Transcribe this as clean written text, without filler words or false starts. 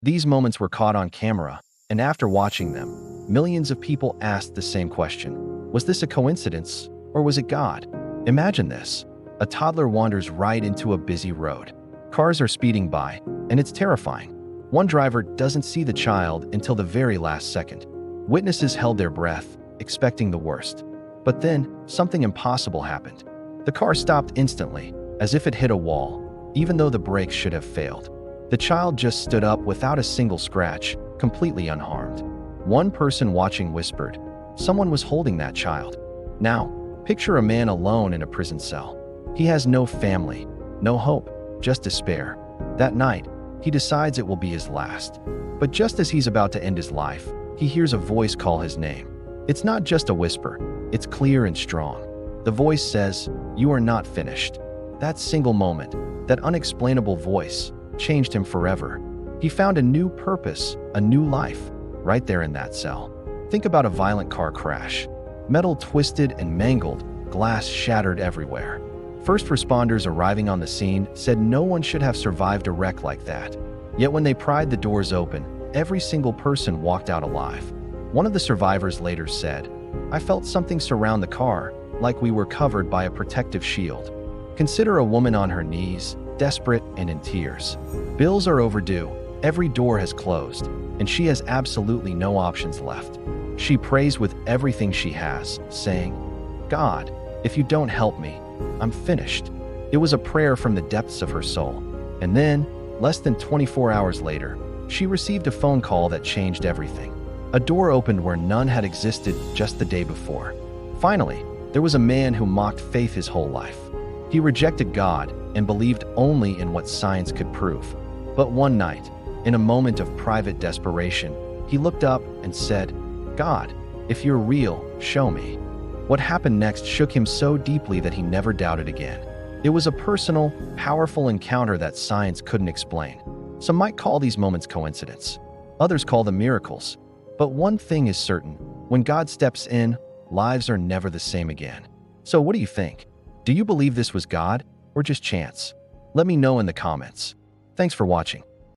These moments were caught on camera, and after watching them, millions of people asked the same question. Was this a coincidence, or was it God? Imagine this. A toddler wanders right into a busy road. Cars are speeding by, and it's terrifying. One driver doesn't see the child until the very last second. Witnesses held their breath, expecting the worst. But then, something impossible happened. The car stopped instantly, as if it hit a wall, even though the brakes should have failed. The child just stood up without a single scratch, completely unharmed. One person watching whispered, "Someone was holding that child." Now, picture a man alone in a prison cell. He has no family, no hope, just despair. That night, he decides it will be his last. But just as he's about to end his life, he hears a voice call his name. It's not just a whisper, it's clear and strong. The voice says, "You are not finished." That single moment, that unexplainable voice, changed him forever. He found a new purpose, a new life, right there in that cell. Think about a violent car crash. Metal twisted and mangled, glass shattered everywhere. First responders arriving on the scene said no one should have survived a wreck like that. Yet when they pried the doors open, every single person walked out alive. One of the survivors later said, "I felt something surround the car, like we were covered by a protective shield." Consider a woman on her knees, desperate and in tears. Bills are overdue, every door has closed, and she has absolutely no options left. She prays with everything she has, saying, "God, if you don't help me, I'm finished." It was a prayer from the depths of her soul. And then, less than 24 hours later, she received a phone call that changed everything. A door opened where none had existed just the day before. Finally, there was a man who mocked faith his whole life. He rejected God and believed only in what science could prove. But one night, in a moment of private desperation, he looked up and said, "God, if you're real, show me." What happened next shook him so deeply that he never doubted again. It was a personal, powerful encounter that science couldn't explain. Some might call these moments coincidence. Others call them miracles. But one thing is certain, when God steps in, lives are never the same again. So what do you think? Do you believe this was God or just chance? Let me know in the comments. Thanks for watching.